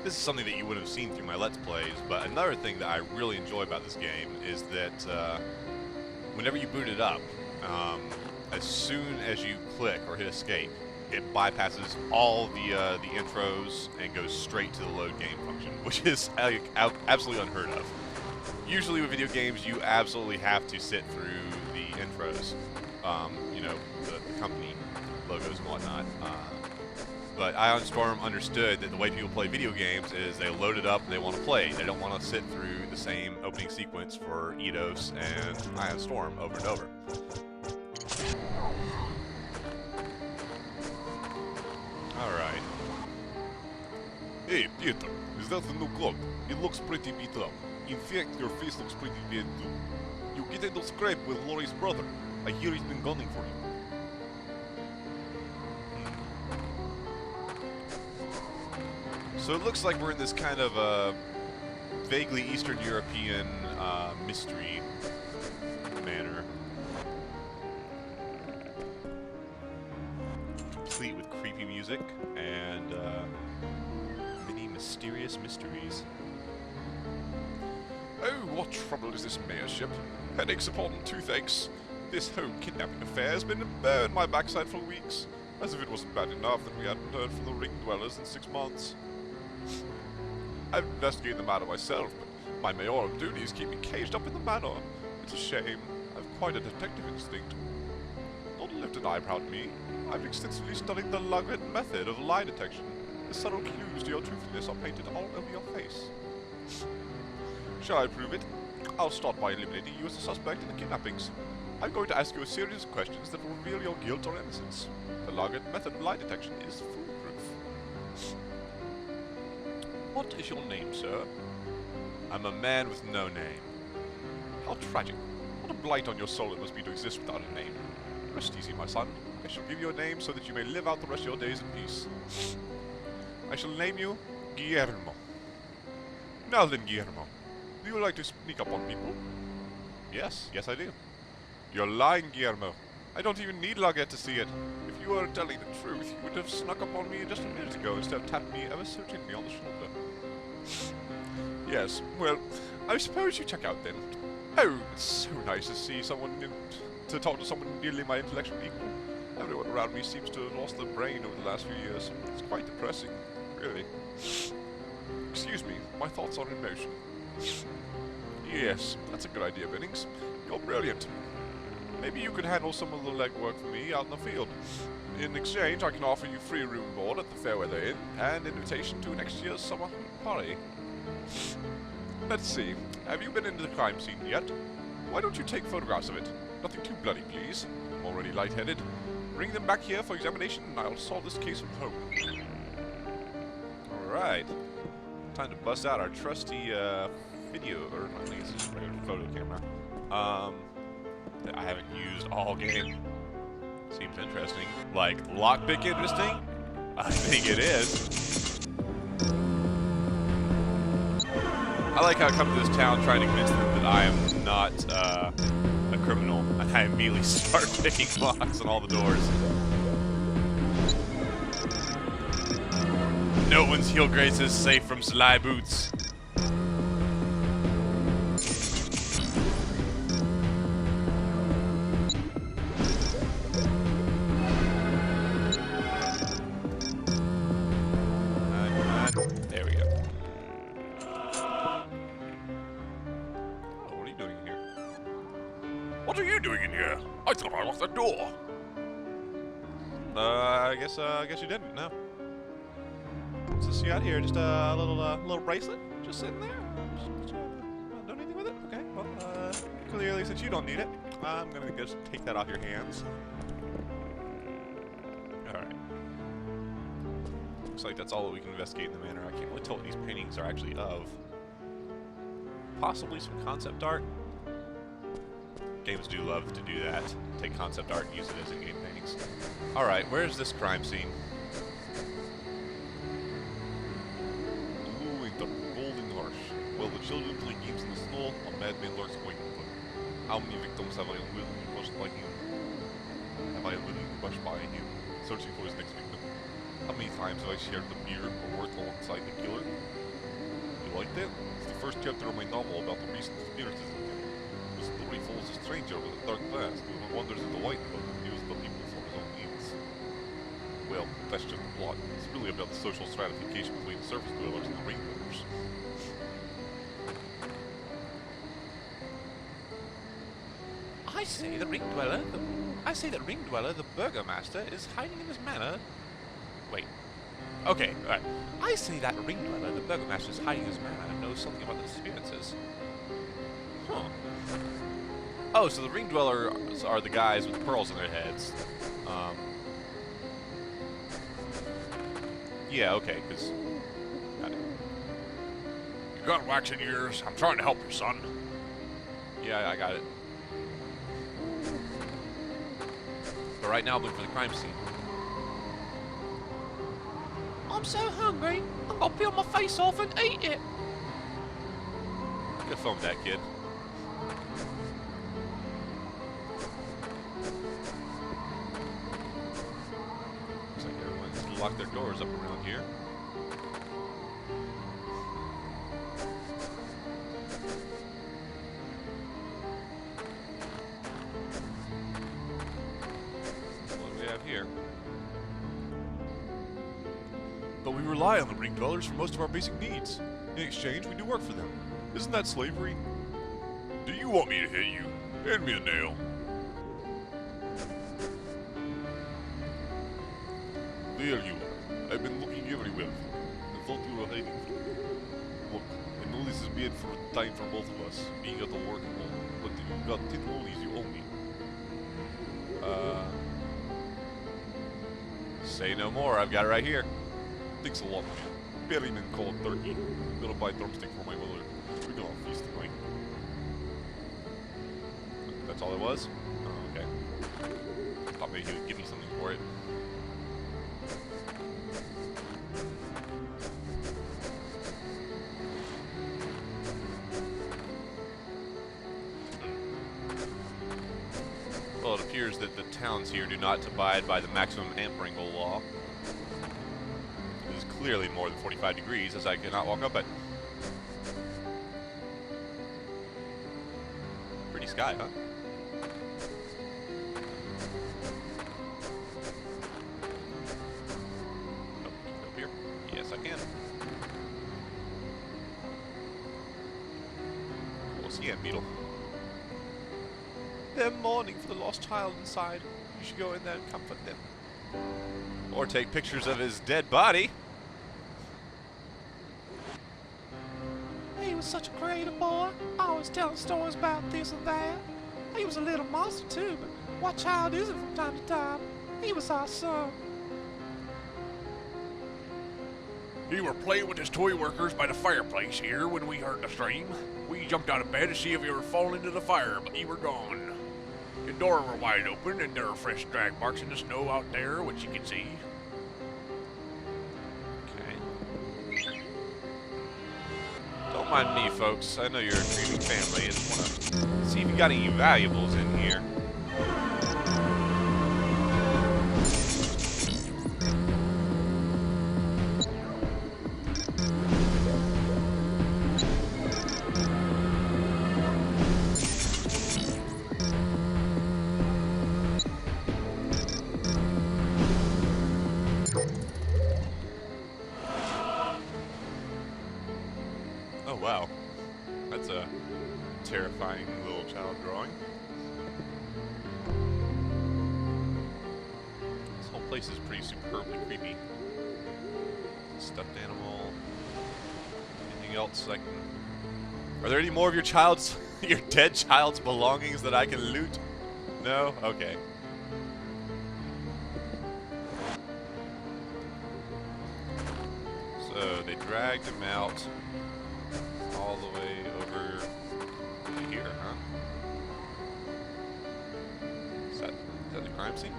This is something that you would have seen through my Let's Plays, but another thing that I really enjoy about this game is that whenever you boot it up, as soon as you click or hit escape, it bypasses all the intros and goes straight to the load game function, which is absolutely unheard of. Usually with video games, you absolutely have to sit through the intros, you know, the company logos and whatnot. But Ion Storm understood that the way people play video games is they load it up and they want to play. They don't want to sit through the same opening sequence for Eidos and Ion Storm over and over. Alright. Hey, Peter, is that the new clock? It looks pretty beat up. In fact, your face looks pretty bad too. You get into scrape with Laurie's brother. I hear he's been gunning for you. So it looks like we're in this kind of vaguely Eastern European mystery manner. Complete with creepy music and many mysterious mysteries. Oh, what trouble is this mayorship? Headaches upon toothaches. This whole kidnapping affair has been a burr in my backside for weeks. As if it wasn't bad enough that we hadn't heard from the ring dwellers in 6 months. I've investigated the matter myself, but my mayoral duties keep me caged up in the manor. It's a shame. I've quite a detective instinct. Don't lift an eyebrow at me. I've extensively studied the Lugget method of lie detection. The subtle clues to your truthfulness are painted all over your face. Shall I prove it? I'll start by eliminating you as a suspect in the kidnappings. I'm going to ask you a series of questions that will reveal your guilt or innocence. The Lugget method of lie detection is foolproof. What is your name, sir? I'm a man with no name. How tragic. What a blight on your soul it must be to exist without a name. Rest easy, my son. I shall give you a name so that you may live out the rest of your days in peace. I shall name you Guillermo. Now then, Guillermo, do you like to sneak up on people? Yes, I do. You're lying, Guillermo. I don't even need Lugget to see it. If you were telling the truth, you would have snuck up on me just a minute ago instead of tapping me ever so gently on the shoulder. Yes, well, I suppose you check out then. Oh, it's so nice to see someone to talk to someone nearly my intellectual equal. Everyone around me seems to have lost their brain over the last few years. It's quite depressing, really. Excuse me, my thoughts are in motion. Yes, that's a good idea, Bennings. You're brilliant. Maybe you could handle some of the legwork for me out in the field. In exchange, I can offer you free room and board at the Fairweather Inn and invitation to next year's summer party. Let's see. Have you been into the crime scene yet? Why don't you take photographs of it? Nothing too bloody, please. I'm already lightheaded. Bring them back here for examination and I'll solve this case from home. Alright. Time to bust out our trusty video, or I think it's just a regular photo camera. That I haven't used all game. Seems interesting. Like, lockpick interesting? I think it is. I like how I come to this town trying to convince them that I am not a criminal, and I immediately start picking locks on all the doors. No one's heel grace is safe from Sly Boots. There we go. Oh, what are you doing in here? What are you doing in here? I thought I locked the door. I guess you didn't. No. What's this you got here? Just a little bracelet, just sitting there. Just, don't do anything with it. Okay. Well, clearly since you don't need it, I'm gonna just take that off your hands. All right. Looks like that's all that we can investigate in the manor. I can't really tell what these paintings are actually of. Possibly some concept art. Games do love to do that. Take concept art and use it as in-game paintings. Alright, where's this crime scene? Blue winter, golden harsh. While the children play games in the snow, a madman lurks waiting for them. How many victims have I unwillingly brushed by him? Have I unwillingly brushed by him, searching for his next victim? How many times have I shared the beer or worked alongside the killer? tell? It's the first chapter of my novel about the recent experiences in Canada. The story follows a stranger with a dark past who wanders into Whitebook and uses the people for his own needs. Well, that's just the plot. It's really about the social stratification between the surface dwellers and the ring dwellers. I say the ring dweller, the burgomaster, is hiding in his manor. Wait. Okay, alright. I say that ring dweller, the burgomaster, is hiding in his manor and knows something about the disappearances. Huh. Oh, so the ring dwellers are the guys with the pearls in their heads. Yeah, okay, because... Got it. You got wax in your ears? I'm trying to help you, son. Yeah, I got it. But right now I'm looking for the crime scene. I'm so hungry, I'm gonna peel my face off and eat it. Good film, that kid. Looks like everyone's locked their doors up around here. What do we have here? But we rely on the ring dwellers for most of our basic needs. In exchange, we do work for them. Isn't that slavery? Do you want me to hit you? Hand me a nail. There you are. I've been looking everywhere for you. I thought you were hiding from me. Look, I know this is bad for time for both of us, being at the work and all, but you've got 10 moolies you owe me. Say no more, I've got it right here. Thanks a lot, man. Berryman called turkey. Gonna buy drumstick for my mother. We're gonna feast tonight. That's all it was? Oh, okay. Thought maybe he would give me something for it. Well, it appears that the towns here do not abide by the maximum amp wrangle law. It is clearly more than 45 degrees, as I cannot walk up it. Pretty sky, huh? Oh, can I go up here? Yes, I can. Cool, see ya, beetle. They're mourning for the lost child inside. You should go in there and comfort them. Or take pictures of his dead body. He was such a creative boy. Always telling stories about this and that. He was a little monster too, but what child isn't from time to time? He was our son. We were playing with his toy workers by the fireplace here when we heard the scream. We jumped out of bed to see if you were falling into the fire, but you were gone. The door were wide open, and there are fresh drag marks in the snow out there, which you can see. Okay. Don't mind me, folks. I know you're a grieving family. I just want to see if you got any valuables in here. Oh wow, that's a terrifying little child drawing. This whole place is pretty superbly creepy. Stuffed animal. Anything else I can... Are there any more of your child's, your dead child's belongings that I can loot? No? Okay. So they dragged him out all the way over to here, huh? Is that the crime scene?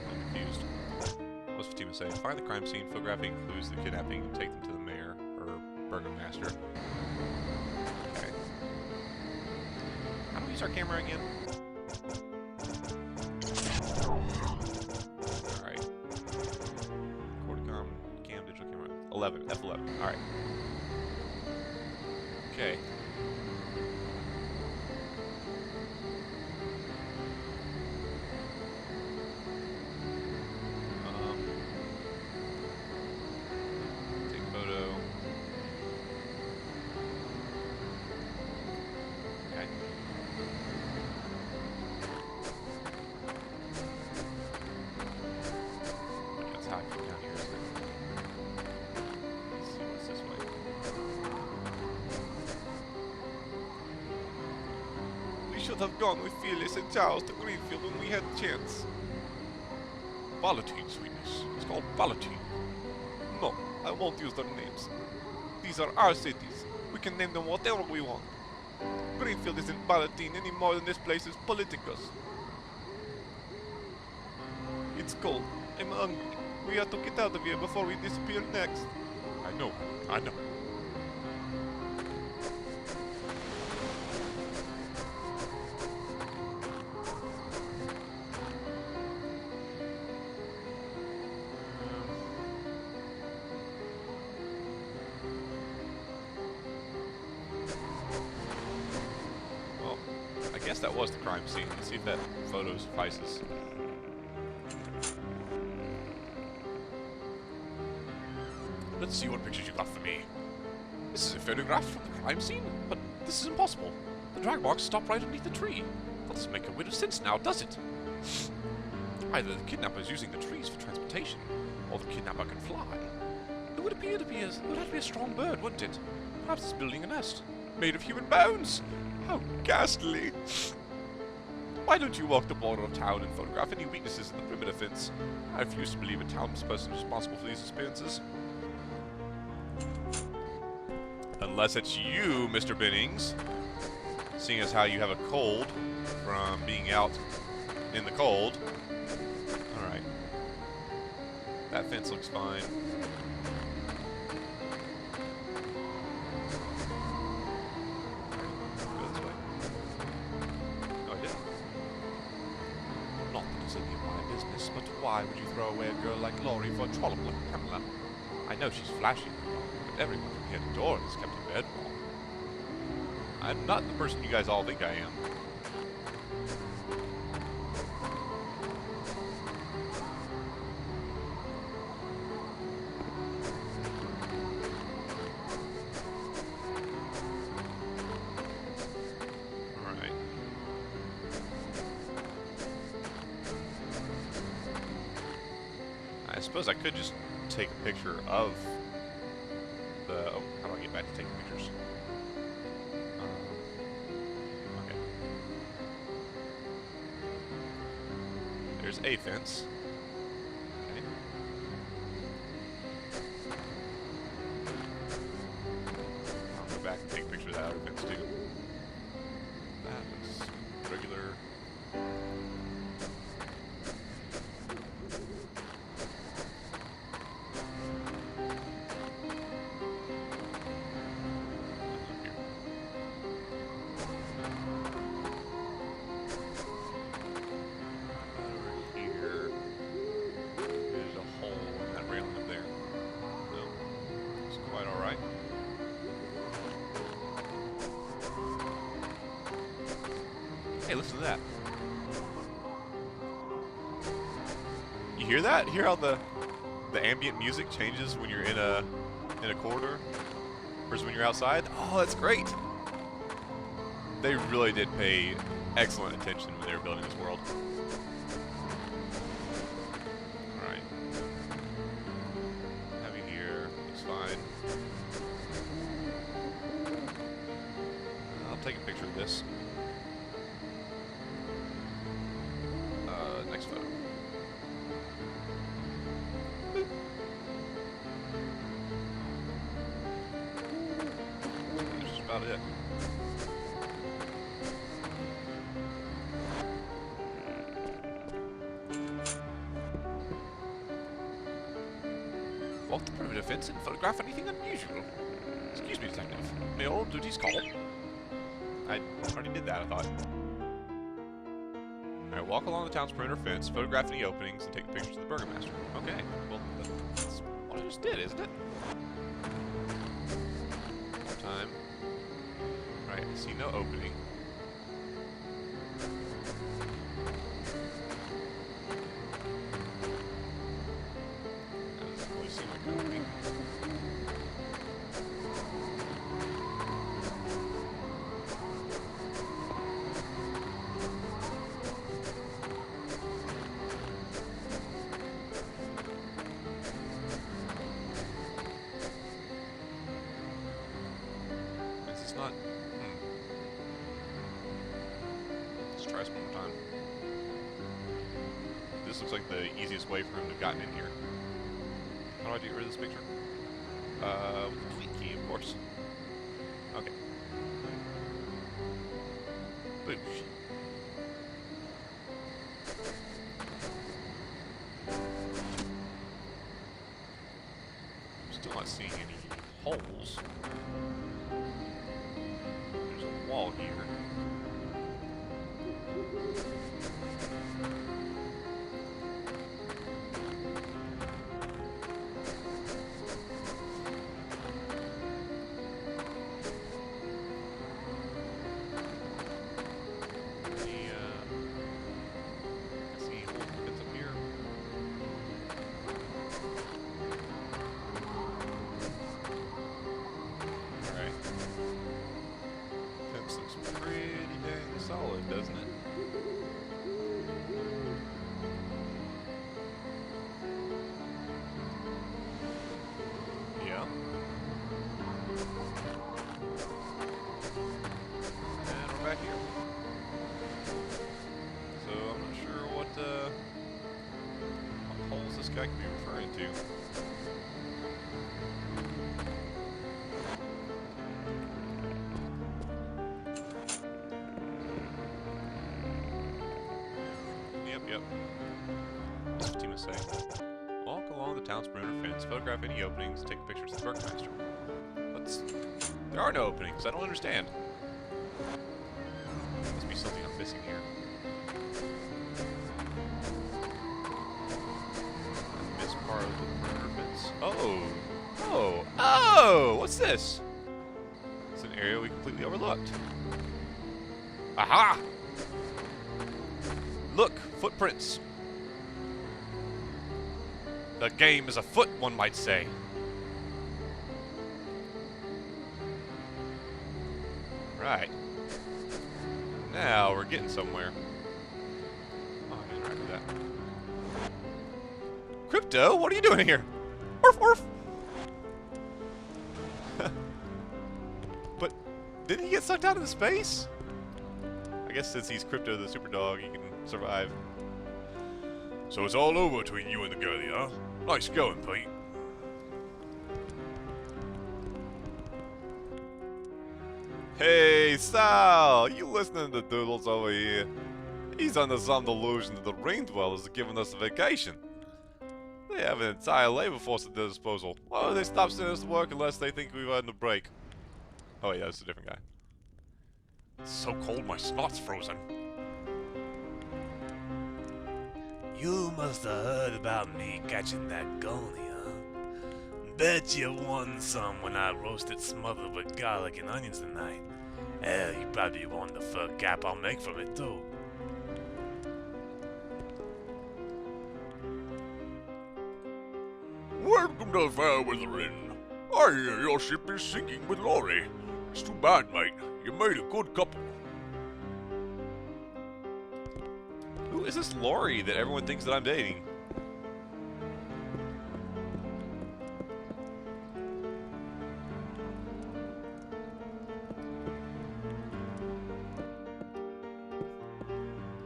I'm confused. What's Fatima say? Find the crime scene, photographing clues to the kidnapping, and take them to the mayor, or burgomaster. Okay. How do we use our camera again? Alright. Cam digital camera. 11. F11. Alright. Okay. Take photo. Okay. That's how I come down here, isn't it? Let's see what's this way. We should have gone with Phyllis and Charles to Greenfield when we had the chance. Ballotine, sweetness. It's called Ballotine. No, I won't use their names. These are our cities. We can name them whatever we want. Greenfield isn't Ballotine any more than this place is Politicus. It's cold. I'm hungry. We have to get out of here before we disappear next. I know. I know. Well, I guess that was the crime scene. Let's see if that photo suffices. Let's see what pictures you got for me. This is a photograph from the crime scene? But this is impossible. The drag box stopped right underneath the tree. That doesn't make a bit of sense now, does it? Either the kidnapper is using the trees for transportation, or the kidnapper can fly. It would appear to be it would have to be a strong bird, wouldn't it? Perhaps it's building a nest. Made of human bones! How ghastly! Why don't you walk the border of town and photograph any weaknesses in the perimeter fence? I refuse to believe a townsperson is responsible for these experiences. Unless it's you, Mr. Bennings. Seeing as how you have a cold from being out in the cold. Alright. That fence looks fine. Go this way. No, I didn't. Not that it's any of my business, but why would you throw away a girl like Laurie for a trollop like Pamela? I know she's flashy, but everyone from here to door is kept in bed warm. I'm not the person you guys all think I am. Alright. I suppose I could just take a picture of the... Oh, how do I get back to taking pictures? Okay. There's a fence. Okay. I'll go back and take a picture of that other fence too. That looks regular. Hey, listen to that. You hear that? Hear how the ambient music changes when you're in a corridor versus when you're outside? Oh, that's great. They really did pay excellent attention when they were building this world. All right. Have you here? Looks fine. I'll take a picture of this. Next photo. Boop. That's just about it. Walk the perimeter fence and photograph anything unusual. Excuse me, detective. Mayoral duties call. I already did that, I thought. Alright, walk along the town's perimeter fence, photograph any openings, and take pictures of the burgomaster. Okay, well, that's what I just did, isn't it? More time. Right, I see no opening. That doesn't really seem like an opening. This is not... Let's try this one more time. This looks like the easiest way for him to have gotten in here. How do I get rid of this picture? With the delete key, of course. Okay. Boosh. Still not seeing any holes. There's a wall here. Solid, doesn't it? Yeah. And we're back here. So I'm not sure what holes this guy could be referring to. Yep. What's the team is saying? Walk along the town's perimeter fence, photograph any openings, take pictures of the Burgmeister. There are no openings, I don't understand. Must be something I'm missing here. I missed part of the perimeter fence. Oh! What's this? It's an area we completely overlooked. Aha! Look, footprints. The game is afoot, one might say. Right. Now we're getting somewhere. Oh, I didn't write with that. Crypto, what are you doing here? Orf, orf. But didn't he get sucked out into space? I guess since he's Crypto the super dog, he can survive. So it's all over between you and the girlie, huh? Nice going, Pete. Hey, Sal! You listening to Doodles over here? He's under some delusion that the Ring Dwellers are giving us a vacation. They have an entire labor force at their disposal. Why don't they stop sending us to work unless they think we've had a break? Oh yeah, that's a different guy. It's so cold my snot's frozen. You must have heard about me catching that goalie, huh? Bet you won some when I roasted smothered with garlic and onions tonight. Hell, you probably won the fur cap I'll make from it, too. Welcome to the fair Withering. I hear your ship is sinking with Laurie. It's too bad, mate. You made a good couple. Who is this Lori that everyone thinks that I'm dating?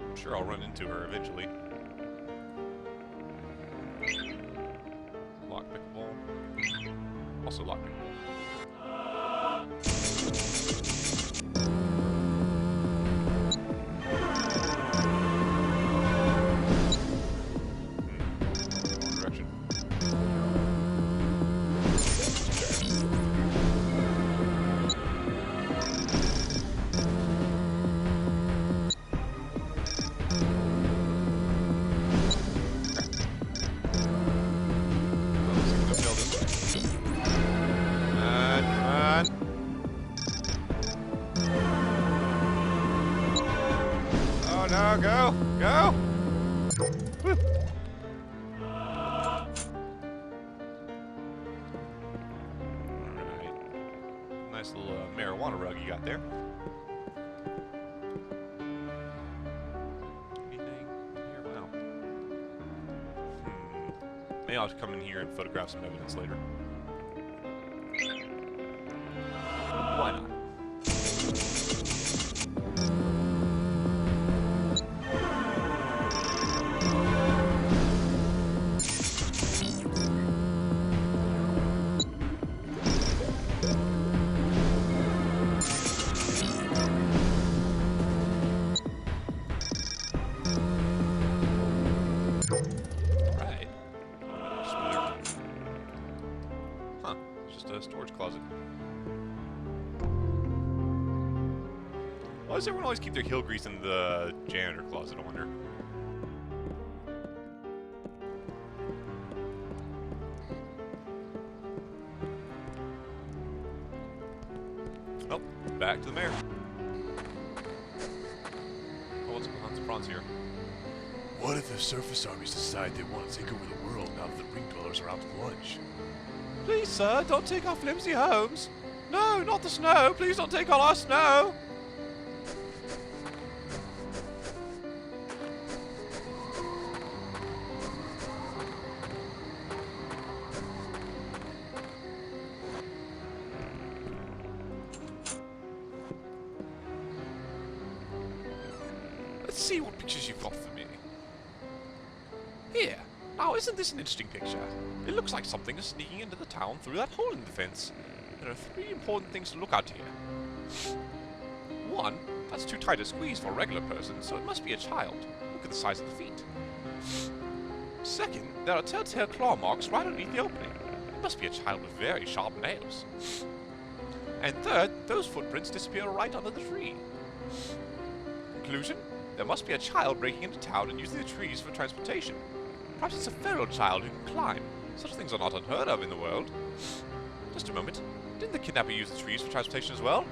I'm sure I'll run into her eventually. Lockpickable. Also lockpickable. on, go! Go! Woo. Alright. Nice little marijuana rug you got there. Anything here? Wow. Maybe I'll have to come in here and photograph some evidence later. Why not? Right. Huh. It's just a storage closet. Why does everyone always keep their heel grease in the janitor closet, I wonder? Oh, back to the mayor. Oh, what's behind the fronts here? What if the surface armies decide they want to take over the world now that the ring dwellers are out to lunch? Please, sir, don't take our flimsy homes. No, not the snow. Please don't take all our snow. Let's see what pictures you've got for me. Here. Now, isn't this an interesting picture? It looks like something is sneaking into the town through that hole in the fence. There are 3 important things to look at here. 1, that's too tight a squeeze for a regular person, so it must be a child. Look at the size of the feet. 2nd, there are telltale claw marks right underneath the opening. It must be a child with very sharp nails. And 3rd, those footprints disappear right under the tree. Conclusion? There must be a child breaking into town and using the trees for transportation. Perhaps it's a feral child who can climb. Such things are not unheard of in the world. Just a moment. Didn't the kidnapper use the trees for transportation as well?